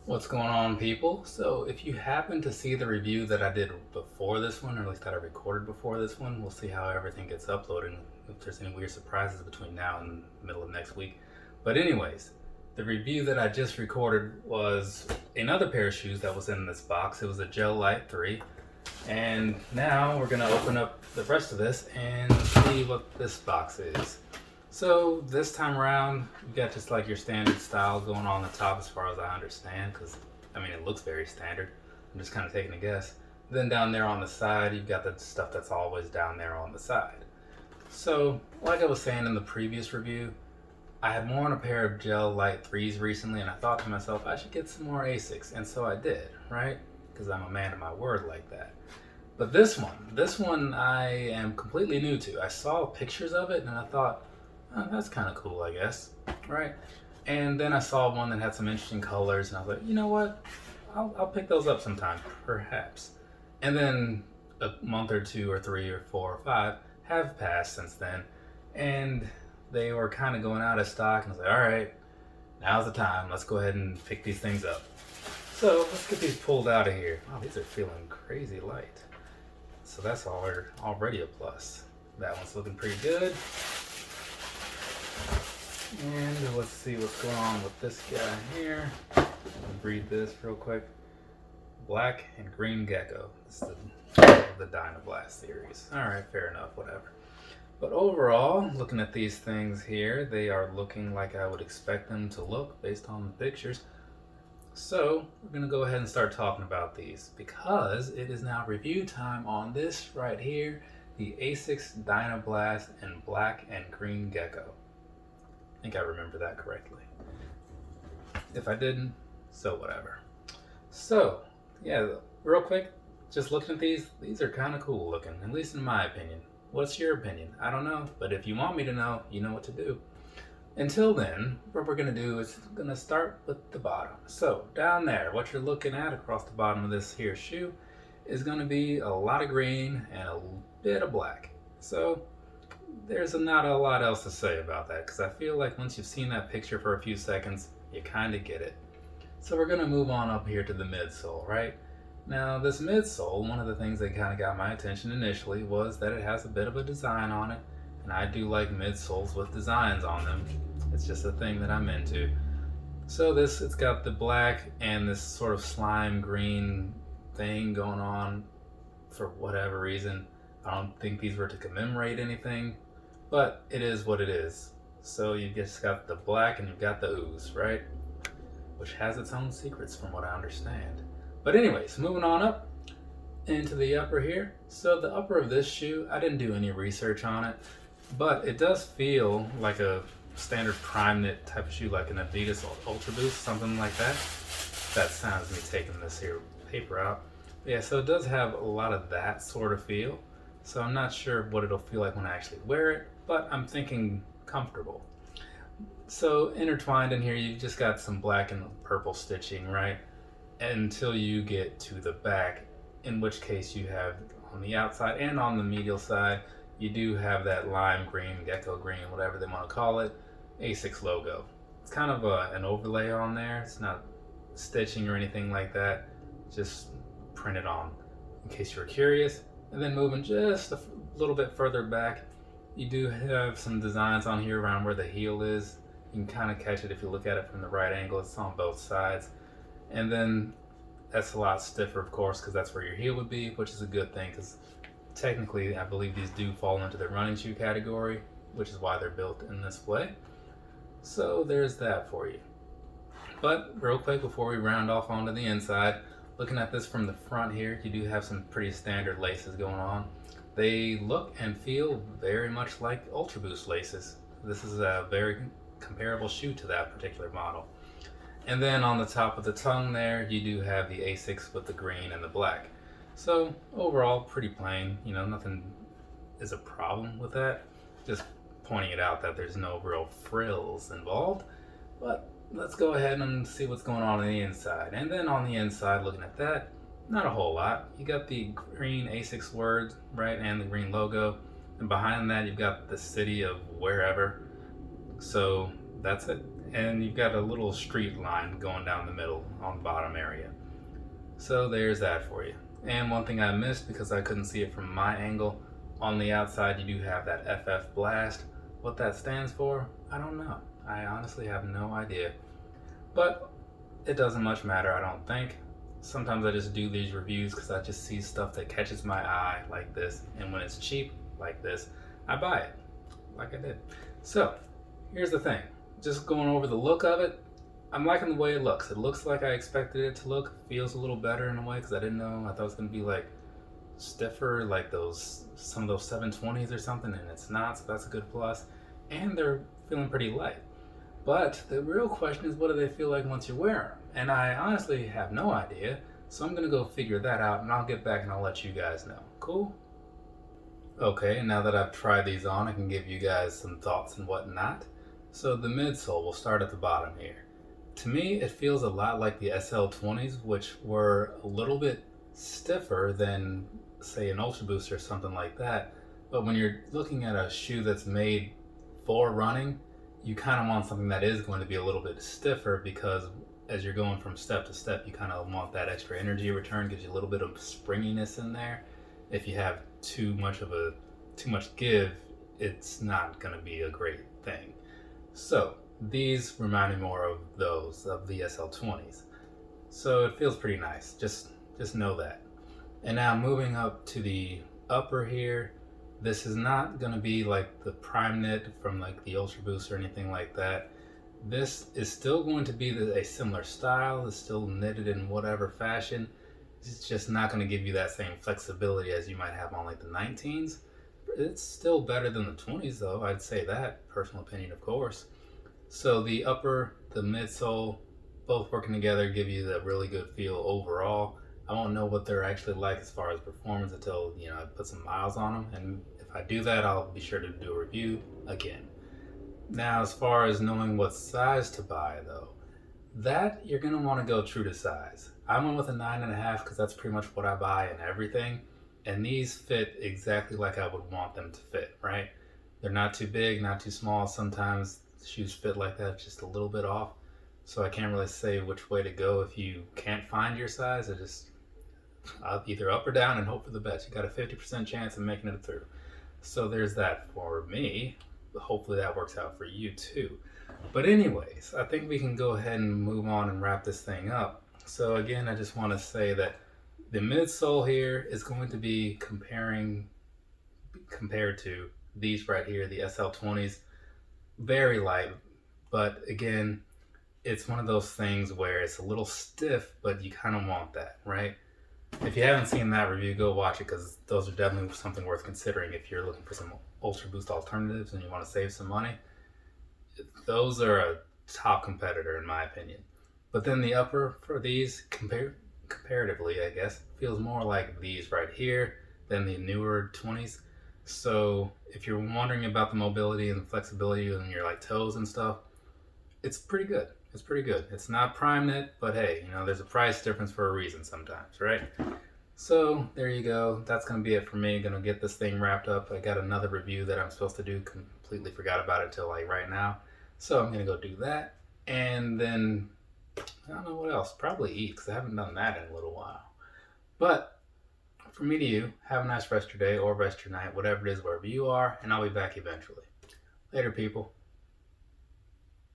What's going on, people? So if you happen to see the review that I did before this one, or at least that I recorded before this one, we'll see how everything gets uploaded, if there's any weird surprises between now and the middle of next week. But anyways, the review that I just recorded was another pair of shoes that was in this box. It was a Gel Light 3. And now we're gonna open up the rest of this and see what this box is. So this time around, you got just like your standard style going on the top as far as I understand, because I mean, it looks very standard. I'm just kind of taking a guess. Then down there on the side, you've got the stuff that's always down there on the side. So like I was saying in the previous review, I had worn a pair of Gel Light 3s recently, and I thought to myself, I should get some more Asics, and so I did, right? Because I'm a man of my word like that. But this one I am completely new to. I saw pictures of it and I thought, oh, that's kind of cool, I guess, right? And then I saw one that had some interesting colors, and I was like, you know what? I'll pick those up sometime, perhaps. And then a month or two or three or four or five have passed since then, and they were kind of going out of stock, and I was like, all right, now's the time. Let's go ahead and pick these things up. So let's get these pulled out of here. Wow, these are feeling crazy light. So that's already a plus. That one's looking pretty good. And let's see what's going on with this guy here. Let me read this real quick. Black and green Gecko. This is the Dynablast series. Alright, fair enough, whatever. But overall, looking at these things here, they are looking like I would expect them to look based on the pictures. So we're going to go ahead and start talking about these, because it is now review time on this right here, the Asics Dynablast in black and green Gecko. I think I remember that correctly. If I didn't, so whatever. So yeah, real quick, just looking at these are kind of cool looking, at least in my opinion. What's your opinion? I don't know, but if you want me to know, you know what to do. Until then, what we're going to do is going to start with the bottom. So down there, what you're looking at across the bottom of this here shoe is going to be a lot of green and a bit of black. So there's not a lot else to say about that, because I feel like once you've seen that picture for a few seconds, you kind of get it. So we're going to move on up here to the midsole, right? Now this midsole, one of the things that kind of got my attention initially was that it has a bit of a design on it. And I do like midsoles with designs on them. It's just a thing that I'm into. So it's got the black and this sort of slime green thing going on for whatever reason. I don't think these were to commemorate anything, but it is what it is. So you've just got the black and you've got the ooze, right? Which has its own secrets from what I understand. But anyways, moving on up into the upper here. So the upper of this shoe, I didn't do any research on it, but it does feel like a standard prime knit type of shoe, like an Adidas Ultra Boost, something like that. That sounds me taking this here paper out. But yeah, so it does have a lot of that sort of feel. So I'm not sure what it'll feel like when I actually wear it, but I'm thinking comfortable. So intertwined in here, you've just got some black and purple stitching, right? Until you get to the back, in which case you have on the outside and on the medial side, you do have that lime green, gecko green, whatever they want to call it, Asics logo. It's kind of an overlay on there. It's not stitching or anything like that, just printed on, in case you were curious. And then moving just a little bit further back, you do have some designs on here around where the heel is. You can kind of catch it if you look at it from the right angle. It's on both sides. And then that's a lot stiffer, of course, because that's where your heel would be, which is a good thing, because technically, I believe these do fall into the running shoe category, which is why they're built in this way. So there's that for you. But real quick, before we round off onto the inside, looking at this from the front here, you do have some pretty standard laces going on. They look and feel very much like Ultra Boost laces. This is a very comparable shoe to that particular model. And then on the top of the tongue there, you do have the Asics with the green and the black. So overall, pretty plain. You know, nothing is a problem with that. Just pointing it out that there's no real frills involved. But let's go ahead and see what's going on the inside. And then on the inside, looking at that, not a whole lot. You got the green Asics word, right, and the green logo. And behind that, you've got the city of wherever. So that's it. and you've got a little street line going down the middle on the bottom area. So there's that for you. And one thing I missed because I couldn't see it from my angle, on the outside you do have that FF Blast. What that stands for, I don't know. I honestly have no idea. But it doesn't much matter, I don't think. Sometimes I just do these reviews because I just see stuff that catches my eye like this, and when it's cheap like this, I buy it, like I did. So, here's the thing. Just going over the look of it, I'm liking the way it looks. It looks like I expected it to look. Feels a little better in a way because I didn't know. I thought it was going to be like stiffer, like some of those 720s or something, and it's not, so that's a good plus. And they're feeling pretty light. But the real question is, what do they feel like once you wear them? And I honestly have no idea, so I'm going to go figure that out, and I'll get back and I'll let you guys know. Cool? Okay, now that I've tried these on, I can give you guys some thoughts and whatnot. So the midsole, we'll start at the bottom here. To me, it feels a lot like the SL20s, which were a little bit stiffer than, say, an Ultra Boost or something like that. But when you're looking at a shoe that's made for running, you kind of want something that is going to be a little bit stiffer, because as you're going from step to step, you kind of want that extra energy return, gives you a little bit of springiness in there. If you have too much give, it's not going to be a great thing. So these remind me more of those, of the SL20s. So it feels pretty nice, just know that. And now moving up to the upper here, this is not going to be like the Prime Knit from like the Ultra Boost or anything like that. This is still going to be a similar style. It's still knitted in whatever fashion. It's just not going to give you that same flexibility as you might have on like the 19s. It's still better than the 20s though, I'd say that. Personal opinion, of course. So the upper, the midsole, both working together give you that really good feel overall. I won't know what they're actually like as far as performance until, I put some miles on them. And if I do that, I'll be sure to do a review again. Now, as far as knowing what size to buy though, that you're going to want to go true to size. I went with a 9.5 because that's pretty much what I buy in everything. And these fit exactly like I would want them to fit, right? They're not too big, not too small. Sometimes shoes fit like that, just a little bit off. So I can't really say which way to go if you can't find your size. I'll either up or down and hope for the best. You got a 50% chance of making it through. So there's that for me. Hopefully that works out for you too. But anyways, I think we can go ahead and move on and wrap this thing up. So again, I just want to say that the midsole here is going to be compared to these right here, the SL20s, very light. But again, it's one of those things where it's a little stiff, but you kind of want that, right? If you haven't seen that review, go watch it, because those are definitely something worth considering if you're looking for some Ultra Boost alternatives and you want to save some money. Those are a top competitor in my opinion. But then the upper for these, comparatively, I guess, feels more like these right here than the newer 20s. So if you're wondering about the mobility and the flexibility in your like toes and stuff, it's pretty good. It's pretty good. It's not Prime Knit, but hey, there's a price difference for a reason sometimes, right? So there you go. That's going to be it for me. Going to get this thing wrapped up. I got another review that I'm supposed to do. Completely forgot about it till like right now. So I'm going to go do that. And then I don't know what else. Probably eat, because I haven't done that in a little while. But from me to you, have a nice rest of your day or rest of your night, whatever it is, wherever you are. And I'll be back eventually. Later, people.